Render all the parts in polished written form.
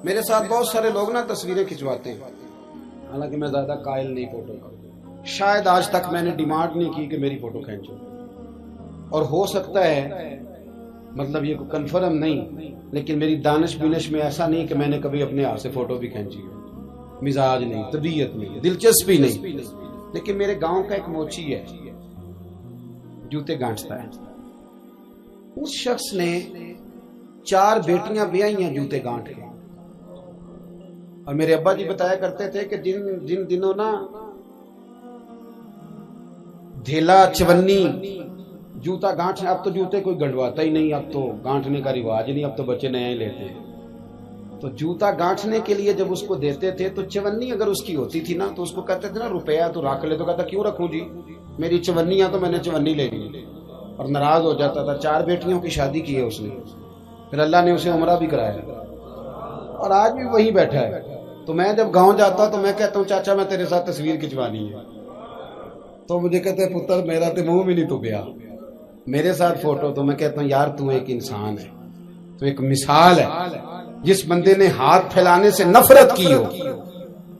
میرے ساتھ بہت سارے لوگ نا تصویریں کھنچواتے ہیں، حالانکہ میں زیادہ قائل نہیں فوٹو کا، شاید آج تک میں نے ڈیمانڈ نہیں کی کہ میری فوٹو کھینچو، اور ہو سکتا ہے مطلب یہ کنفرم نہیں، لیکن میری دانش بینش میں ایسا نہیں کہ میں نے کبھی اپنے ہاتھ سے فوٹو بھی کھینچی ہو، مزاج نہیں، طبیعت نہیں، دلچسپی نہیں۔ لیکن میرے گاؤں کا ایک موچی ہے، جوتے گانٹتا ہے، اس شخص نے 4 بیٹیاں بیائی ہیں جوتے گانٹ کے، اور میرے ابا جی بتایا کرتے تھے کہ جن دنوں نا دھیلا چونی جوتا گانٹنا، اب تو جوتے کوئی گنڈواتا ہی نہیں، اب تو گانٹنے کا رواج نہیں، اب تو بچے نئے لیتے ہیں، تو جوتا گانٹنے کے لیے جب اس کو دیتے تھے تو چونی اگر اس کی ہوتی تھی نا تو اس کو کہتے تھے نا روپیہ تو رکھ لے، تو کہتا کیوں رکھوں جی، میری چونیاں تو میں نے چونی لے لی، اور ناراض ہو جاتا تھا۔ 4 بیٹیوں کی شادی کی ہے اس نے، پھر اللہ نے اسے عمرہ بھی کرایا، اور آج بھی وہیں بیٹھا ہے۔ تو میں جب گاؤں جاتا تو میں کہتا ہوں چاچا میں تیرے ساتھ تصویر کھنچوانی ہے، تو مجھے کہتے ہیں پتر میرا تو منہ بھی نہیں تو گیا میرے ساتھ فوٹو، تو میں کہتا ہوں یار تو ایک انسان ہے، تو ایک مثال ہے، جس بندے نے ہاتھ پھیلانے سے نفرت کی ہو،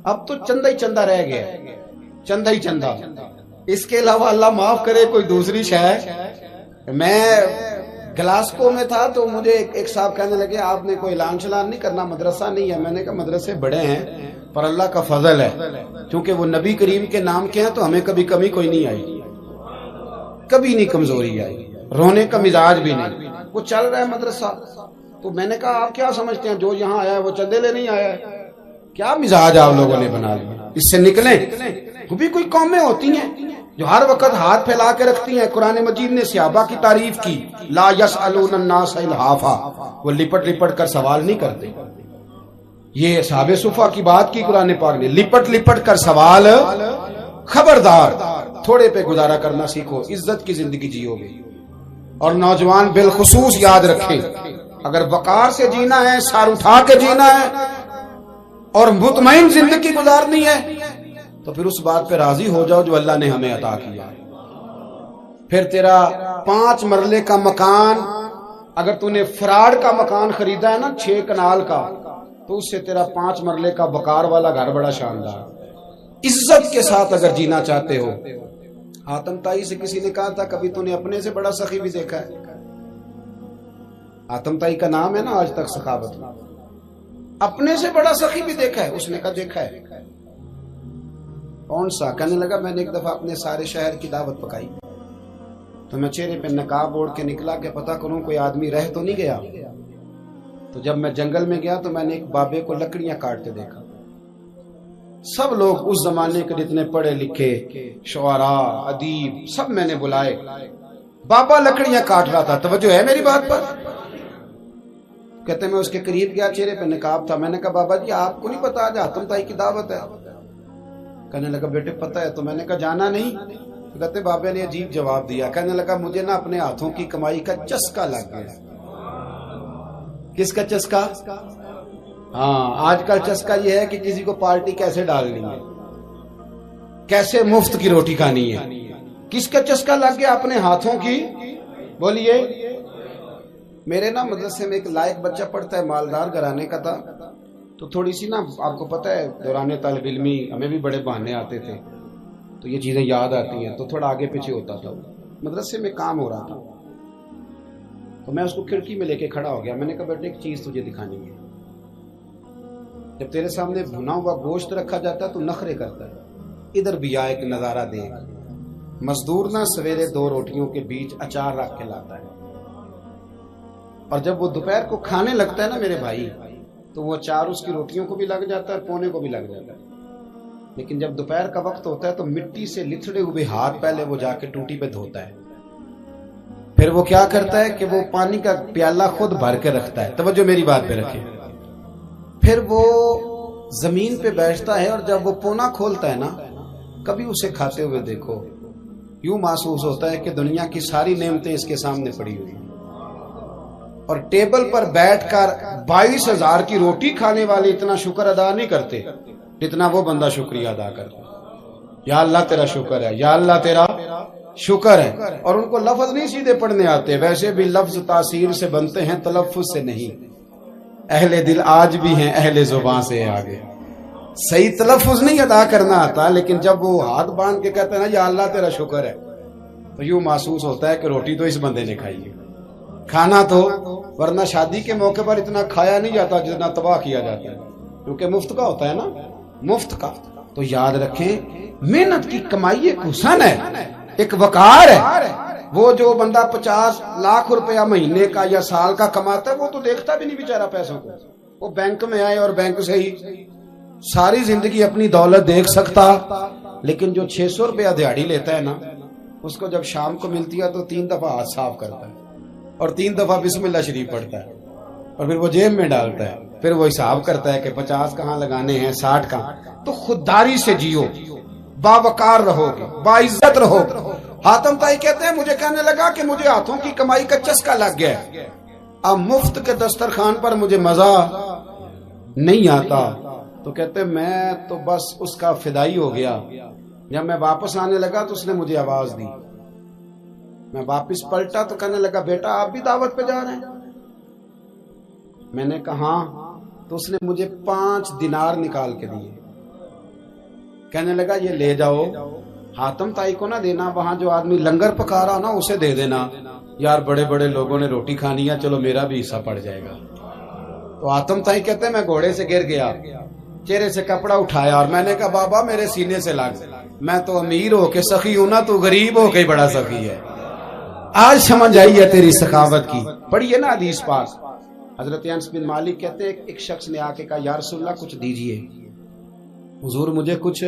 اب تو چندہ ہی چندہ رہ گیا، چندہ ہی چندہ، اس کے علاوہ اللہ معاف کرے کوئی دوسری شے۔ میں گلاسکو میں تھا تو مجھے ایک صاحب کہنے لگے آپ نے کوئی اعلان چلان نہیں کرنا، مدرسہ نہیں ہے؟ میں نے کہا مدرسے بڑے ہیں پر اللہ کا فضل ہے، کیونکہ وہ نبی کریم کے نام کے ہیں تو ہمیں کبھی کمی کوئی نہیں آئی، کبھی نہیں کمزوری آئی، رونے کا مزاج بھی نہیں، وہ چل رہا ہے مدرسہ۔ تو میں نے کہا آپ کیا سمجھتے ہیں جو یہاں آیا ہے وہ چندے لے نہیں آیا ہے؟ کیا مزاج آپ لوگوں نے بنا لیا، اس سے نکلیں۔ وہ بھی کوئی قومیں ہوتی ہیں جو ہر وقت ہاتھ پھیلا کے رکھتی ہیں۔ قرآن مجید نے صحابہ کی تعریف کی، لا یسألون الناس الحافا، وہ لپٹ لپٹ کر سوال نہیں کرتے۔ یہ اصحاب صفا کی بات کی قرآن پاک نے، لپٹ لپٹ کر سوال، خبردار تھوڑے پہ گزارا کرنا سیکھو، عزت کی زندگی جیو گے۔ اور نوجوان بالخصوص یاد رکھیں، اگر وقار سے جینا ہے، سار اٹھا کے جینا ہے اور مطمئن زندگی گزارنی ہے تو پھر اس بات پہ راضی ہو جاؤ جو اللہ نے ہمیں عطا کیا ہے۔ پھر تیرا 5 مرلے کا مکان، اگر تو نے فراڈ کا مکان خریدا ہے نا 6 کنال کا، تو اس سے تیرا 5 مرلے کا وقار والا گھر بڑا شاندار۔ عزت کے ساتھ اگر جینا چاہتے ہو، حاتم تائی سے کسی نے کہا تھا کبھی تو نے اپنے سے بڑا سخی بھی دیکھا ہے؟ حاتم تائی کا نام ہے نا آج تک سخاوت میں، اپنے سے بڑا سخی بھی دیکھا ہے؟ اس نے کہا دیکھا ہے۔ کون سا؟ کہنے لگا میں نے ایک دفعہ اپنے سارے شہر کی دعوت پکائی تو میں چہرے پہ نقاب اوڑھ کے نکلا کہ پتہ کروں کوئی آدمی رہ تو نہیں گیا۔ تو جب میں جنگل میں گیا تو میں نے ایک بابے کو لکڑیاں کاٹتے دیکھا۔ سب لوگ اس زمانے کے جتنے پڑھے لکھے شعراء ادیب سب میں نے بلائے، بابا لکڑیاں کاٹ رہا تھا۔ توجہ ہے میری بات پر؟ کہتے میں اس کے قریب گیا، چہرے پہ نقاب تھا، میں نے کہا بابا جی آپ کو نہیں پتا آج حاتم تائی کی دعوت ہے؟ کہنے لگا بیٹے پتہ ہے۔ تو میں نے کہا جانا نہیں؟ تو کہتے بابے نے عجیب جواب دیا، کہنے لگا مجھے نا اپنے ہاتھوں کی کمائی کا چسکا لگ گیا۔ کس کا چسکا؟ ہاں آج کل چسکا یہ ہے کہ کسی کو پارٹی کیسے ڈالنی ہے، کیسے مفت کی روٹی کھانی ہے۔ کس کا چسکا لگ گیا؟ اپنے ہاتھوں کی۔ بولیے۔ میرے نا مدرسے میں ایک لائق بچہ پڑھتا ہے، مالدار گھرانے کا تھا، تو تھوڑی سی نا آپ کو پتہ ہے دوران طالب علمی ہمیں بھی بڑے بہانے آتے تھے تو یہ چیزیں یاد آتی ہیں، تو تھوڑا آگے پیچھے ہوتا تھا۔ مدرسے میں کام ہو رہا تھا تو میں اس کو کھڑکی میں لے کے کھڑا ہو گیا، میں نے کہا بیٹے ایک چیز تجھے دکھانی ہے، جب تیرے سامنے بھنا ہوا گوشت رکھا جاتا ہے تو نخرے کرتا ہے، ادھر بھی آ ایک نظارہ دیکھ۔ مزدور نہ سویرے 2 روٹیوں کے بیچ اچار رکھ کے لاتا ہے، اور جب وہ دوپہر کو کھانے لگتا ہے نا میرے بھائی تو وہ اچار اس کی روٹیوں کو بھی لگ جاتا ہے اور پونے کو بھی لگ جاتا ہے، لیکن جب دوپہر کا وقت ہوتا ہے تو مٹی سے لتھڑے ہوئے ہاتھ پہلے وہ جا کے ٹوٹی پہ دھوتا ہے، پھر وہ کیا کرتا ہے کہ وہ پانی کا پیالہ خود بھر کے رکھتا ہے۔ توجہ میری بات پہ رکھیں۔ پھر وہ زمین پہ بیٹھتا ہے اور جب وہ پونا کھولتا ہے نا، کبھی اسے کھاتے ہوئے دیکھو، یوں محسوس ہوتا ہے کہ دنیا کی ساری نعمتیں اس کے سامنے پڑی ہوئی ہیں، اور ٹیبل پر بیٹھ کر 22,000 کی روٹی کھانے والے اتنا شکر ادا نہیں کرتے جتنا وہ بندہ شکریہ ادا کرتا ہے۔ یا اللہ تیرا شکر ہے، یا اللہ تیرا شکر ہے۔ اور ان کو لفظ نہیں سیدھے پڑھنے آتے، ویسے بھی لفظ تاثیر سے بنتے ہیں تلفظ سے نہیں۔ اہل دل آج بھی ہیں اہل زبان سے آگے. صحیح تلفظ نہیں ادا کرنا آتا، لیکن جب وہ ہاتھ باندھ کے کہتے ہیں نا یا اللہ تیرا شکر ہے، تو یوں محسوس ہوتا ہے کہ روٹی تو اس بندے نے کھائی ہے. کھانا تو ورنہ شادی کے موقع پر اتنا کھایا نہیں جاتا جتنا تباہ کیا جاتا ہے، کیونکہ مفت کا ہوتا ہے نا، مفت کا. تو یاد رکھیں محنت کی کمائی ایک حسن ہے، ایک وقار ہے. وہ جو بندہ 50 لاکھ روپیہ مہینے کا یا سال کا کماتا ہے وہ تو دیکھتا بھی نہیں بیچارہ پیسوں کو. وہ بینک میں آئے اور بینک سے ہی ساری زندگی اپنی دولت دیکھ سکتا، لیکن جو 600 روپیہ دیہاڑی لیتا ہے نا، اس کو جب شام کو ملتی ہے تو 3 دفعہ ہاتھ صاف کرتا ہے اور 3 دفعہ بسم اللہ شریف پڑھتا ہے اور پھر وہ جیب میں ڈالتا ہے. پھر وہ حساب کرتا ہے کہ 50 کہاں لگانے ہیں، 60 کہاں. تو خودداری سے جیو، باوقار رہو گے، باعزت رہو گے. حاتم طائی کہتے ہیں مجھے کہنے لگا کہ مجھے ہاتھوں کی کمائی کا چسکا لگ گیا ہے، اب مفت کے دسترخوان پر مجھے مزہ نہیں آتا. تو کہتے میں تو بس اس کا فدائی ہو گیا. جب میں واپس آنے لگا تو اس نے مجھے آواز دی. میں واپس پلٹا تو کہنے لگا بیٹا آپ بھی دعوت پہ جا رہے ہیں؟ میں نے کہا ہاں. تو اس نے مجھے 5 دینار نکال کے دیے. کہنے لگا یہ لے جاؤ، حاتم طائی کو نہ دینا، وہاں جو آدمی لنگر پکا رہا نا اسے دے دینا. یار بڑے بڑے لوگوں نے روٹی کھانی ہے، چلو میرا بھی حصہ پڑ جائے گا. تو حاتم طائی کہتے ہیں میں گھوڑے سے گر گیا، چہرے سے کپڑا اٹھایا اور میں نے کہا بابا میرے سینے سے لگ، میں تو امیر ہو کے سخی ہوں نا، تو غریب ہو کے بڑا سخی ہے. آج سمجھ آئی ہے تیری سخاوت کی. پڑھیے نا حدیث پاک. حضرت انس بن مالک کہتے ہیں ایک شخص نے آ کے کہا یا رسول اللہ کچھ دیجئے. حضور مجھے کچھ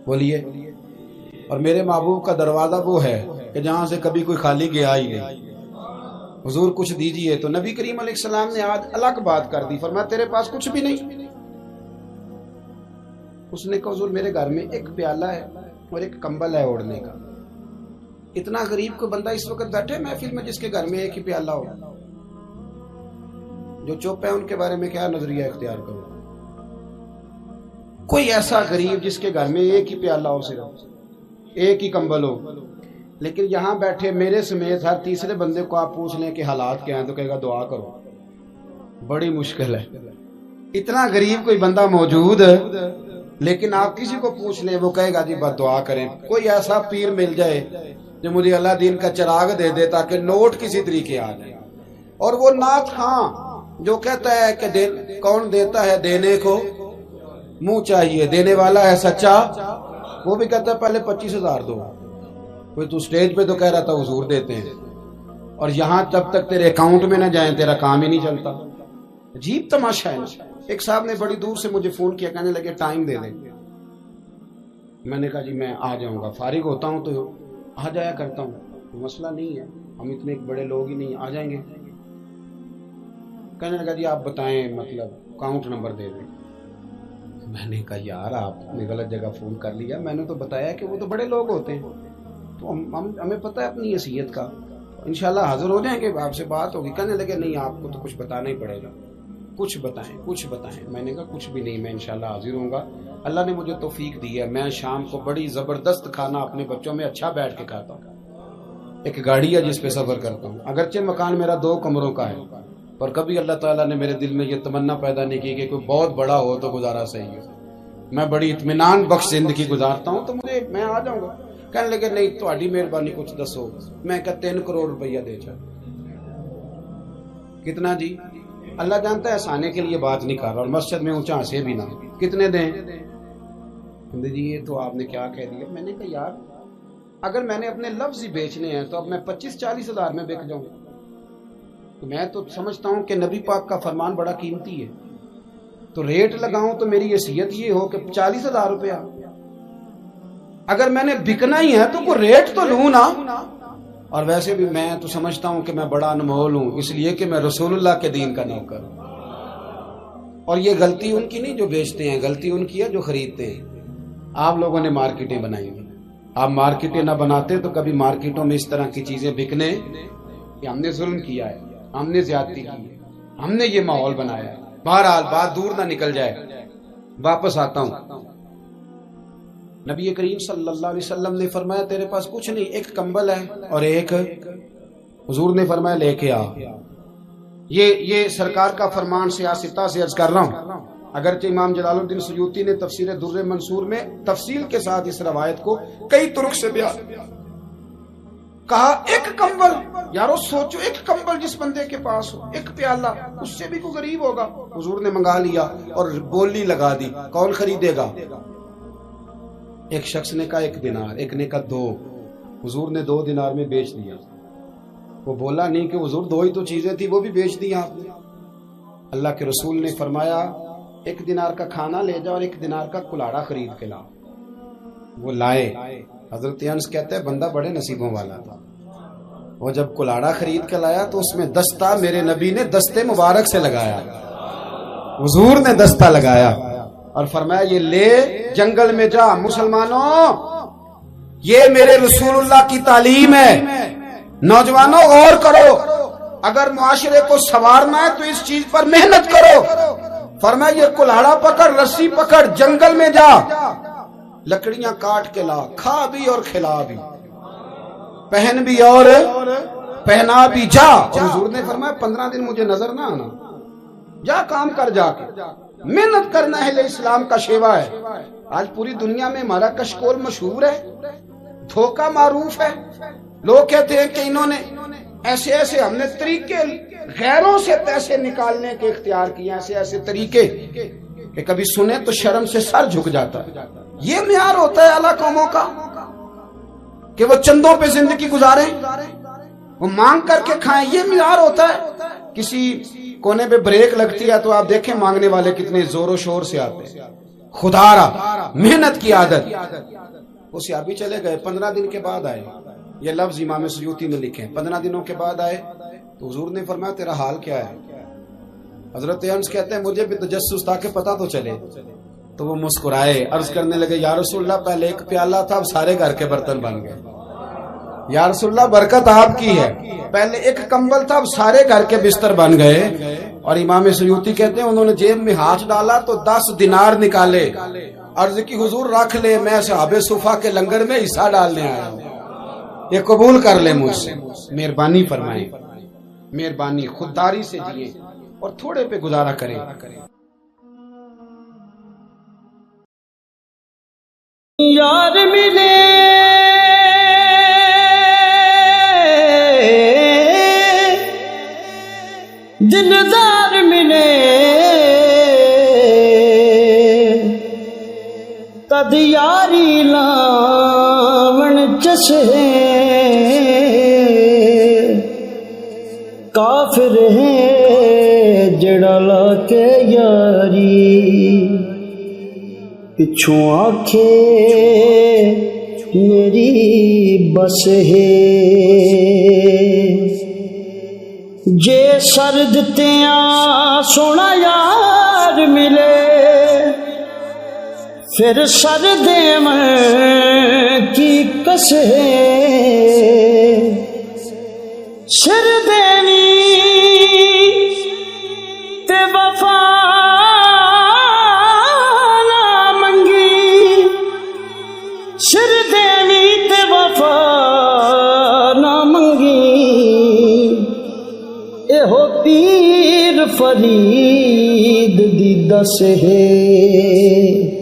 بولیے. اور میرے محبوب کا دروازہ وہ ہے کہ جہاں سے کبھی کوئی خالی گیا ہی نہیں. حضور کچھ دیجئے. تو نبی کریم علیہ السلام نے آج الگ بات کر دی، فرمایا تیرے پاس کچھ بھی نہیں؟ اس نے کہا حضور میرے گھر میں ایک پیالہ ہے اور ایک کمبل ہے اوڑھنے کا. اتنا غریب کو بندہ اس وقت بیٹھے محفل میں جس کے گھر میں ایک ہی پیالہ ہو. جو چپ ہے ان کے بارے میں کیا نظریہ اختیار کرو. کوئی ایسا غریب جس کے گھر میں ایک ہی پیالہ ہو، صرف ایک ہی کمبل ہو. لیکن یہاں بیٹھے میرے سمیت ہر تیسرے بندے کو آپ پوچھ لیں کہ حالات کیا ہیں تو کہے گا دعا کرو. بڑی مشکل ہے. اتنا غریب کوئی بندہ موجود، لیکن آپ کسی کو پوچھ لیں وہ کہے گا جی بس دعا کریں. کوئی ایسا پیر مل جائے جو مجھے اللہ دین کا چراغ دے دے تاکہ نوٹ کسی طریقے آ جائے. اور وہ نعت خاں جو کہتا ہے کہ کون دیتا ہے دینے کو منہ چاہیے، دینے والا ہے سچا، وہ بھی کہتا ہے پہلے 25,000 دو. کوئی تو سٹیج پہ تو کہہ رہا تھا حضور دیتے ہیں، اور یہاں جب تک تیرے اکاؤنٹ میں نہ جائیں تیرا کام ہی نہیں چلتا. عجیب تماشا ہے. ایک صاحب نے بڑی دور سے مجھے فون کیا، کہنے لگے ٹائم دے دیں. میں نے کہا جی میں آ جاؤں گا، فارغ ہوتا ہوں تو آ جایا کرتا ہوں، مسئلہ نہیں ہے، ہم اتنے بڑے لوگ ہی نہیں، آ جائیں گے. کہنے لگا جی آپ بتائیں مطلب اکاؤنٹ نمبر دے دیں. میں نے کہا یار آپ نے غلط جگہ فون کر لیا، میں نے تو بتایا کہ وہ تو بڑے لوگ ہوتے ہیں، تو ہمیں پتہ ہے اپنی حیثیت کا، انشاءاللہ حاضر ہو جائیں گے، آپ سے بات ہوگی. کہنے لگے نہیں آپ کو تو کچھ بتانا ہی پڑے گا، کچھ بتائیں کچھ بتائیں. میں نے کہا کچھ بھی نہیں، میں انشاءاللہ حاضر ہوں گا. اللہ نے مجھے توفیق دی ہے، میں شام کو بڑی زبردست کھانا اپنے بچوں میں اچھا بیٹھ کے کھاتا ہوں. ایک گاڑی ہے جس پہ سفر کرتا ہوں، اگرچہ مکان میرا 2 کمروں کا ہے، پر کبھی اللہ تعالیٰ نے میرے دل میں یہ تمنا پیدا نہیں کی کہ کوئی بہت بڑا ہو تو گزارا صحیح ہو. میں بڑی اطمینان بخش زندگی گزارتا ہوں، تو میں آ جاؤں گا. کہنے لگے نہیں تہاڈی مہربانی کچھ دسو. میں کہا 3 کروڑ روپیہ دے چا. کتنا جی؟ اللہ جانتا ہے ہنسانے کے لیے بات نہیں کر رہا، اور مسجد میں اونچا ہنسے بھی نہ. کتنے دیں؟ جی یہ تو آپ نے کیا کہہ دیا. میں نے کہا یار اگر میں نے اپنے لفظ ہی بیچنے ہیں تو اب میں 25-40 ہزار میں بک جاؤں. تو میں تو سمجھتا ہوں کہ نبی پاک کا فرمان بڑا قیمتی ہے، تو ریٹ لگاؤں تو میری حیثیت یہ ہو کہ 40,000 روپیہ. اگر میں نے بکنا ہی ہے تو کوئی ریٹ تو لوں نا. اور ویسے بھی میں تو سمجھتا ہوں کہ میں بڑا انمول ہوں، اس لیے کہ میں رسول اللہ کے دین کا نوکر ہوں. اور یہ غلطی ان کی نہیں جو بیچتے ہیں، غلطی ان کی ہے جو خریدتے ہیں. آپ لوگوں نے مارکیٹیں بنائی ہیں، آپ مارکیٹیں نہ بناتے تو کبھی مارکیٹوں میں اس طرح کی چیزیں بکنے کہ ہم نے ظلم کیا ہے، ہم نے زیادتی کی ہے، ہم نے یہ ماحول بنایا ہے. بہرحال بات دور نہ نکل جائے، واپس آتا ہوں. نبی کریم صلی اللہ علیہ وسلم نے فرمایا تیرے پاس کچھ نہیں، ایک کمبل ہے اور ایک. حضور نے فرمایا لے کے آ. یہ سرکار کا فرمان سیاستہ سے عرض کر رہا ہوں. اگرچہ امام جلال الدین سیوطی نے تفسیر در منصور میں تفصیل کے ساتھ اس روایت کو کئی طرق سے بیان کہا. ایک کمبل، یارو سوچو، ایک کمبل جس بندے کے پاس ہو، ایک پیالہ، اس سے بھی کوئی غریب ہوگا. حضور نے منگا لیا اور بولی لگا دی، کون خریدے گا؟ ایک شخص نے کہا 1 دینار، ایک نے کہا 2. حضور نے 2 دینار میں بیچ دیا. وہ بولا نہیں کہ حضور 2 ہی تو چیزیں تھی، وہ بھی بیچ دی آپ نے. اللہ کے رسول نے فرمایا 1 دینار کا کھانا لے جاؤ اور 1 دینار کا کلاڑا خرید کے لاؤ. وہ لائے. حضرت انس کہتے ہیں بندہ بڑے نصیبوں والا تھا. وہ جب کلاڑا خرید کے لایا تو اس میں دستہ میرے نبی نے دستے مبارک سے لگایا، حضور نے دستہ لگایا اور فرمایا یہ لے جنگل میں جا. مسلمانوں، یہ میرے رسول اللہ کی تعلیم ہے. نوجوانوں غور کرو، اگر معاشرے کو سنوارنا ہے تو اس چیز پر محنت کرو. فرمایا یہ کلاڑا پکڑ، رسی پکڑ، جنگل میں جا، لکڑیاں کاٹ کے لا، کھا بھی اور کھلا بھی، پہن بھی اور پہنا بھی، جا. اور حضور نے فرمایا 15 دن مجھے نظر نہ آنا، جا کام کر. جا کے محنت کرنا اہل اسلام کا شیوا ہے. آج پوری دنیا میں ہمارا کشکول مشہور ہے، دھوکہ معروف ہے. لوگ کہتے ہیں کہ انہوں نے ایسے ہم نے طریقے غیروں سے پیسے نکالنے کے اختیار کیے، ایسے طریقے کہ کبھی سنے تو شرم سے سر جھک جاتا ہے. یہ معیار ہوتا ہے اعلیٰ قوموں کا کہ وہ چندوں پہ زندگی گزاریں، وہ مانگ کر کے کھائیں. یہ معیار ہوتا ہے. کسی کونے پہ بریک لگتی ہے تو آپ دیکھیں مانگنے والے کتنے زور و شور سے آتے ہیں. خدارا محنت کی عادت. وہ صحابی چلے گئے، 15 دن کے بعد آئے. یہ لفظ امام سیوطی نے لکھے. 15 دنوں کے بعد آئے تو حضور نے فرمایا تیرا حال کیا ہے؟ حضرت انس کہتے ہیں مجھے بھی تجسس تھا کہ پتہ تو چلے. تو وہ مسکرائے، عرض کرنے لگے یا رسول اللہ پہلے 1 پیالہ تھا، اب سارے گھر کے برتن بن گئے. یا رسول اللہ برکت آپ کی ہے، پہلے 1 کمبل تھا، اب سارے گھر کے بستر بن گئے. اور امام سیوطی کہتے ہیں انہوں نے جیب میں ہاتھ ڈالا تو 10 دینار نکالے. عرض کی حضور رکھ لے، میں صحابہ صفا کے لنگر میں حصہ ڈالنے آیا ہوں، یہ قبول کر لے مجھ سے. مہربانی فرمائیں، مہربانی. خودداری سے جیے اور تھوڑے پہ گزارا کریں. یار ملے دلدار ملے تد یاری لاون چسے کافر ہے جڑا لا کے یاری پچھوں آنکھے میری بس ہے. جے سرد تیاں سونا یار ملے پھر سرد میں کی کس ہے. سر دینی تے وفا نہ منگی، سر دینی تے وفا نہ منگی، ایہو پیر فرید دی دس ہے.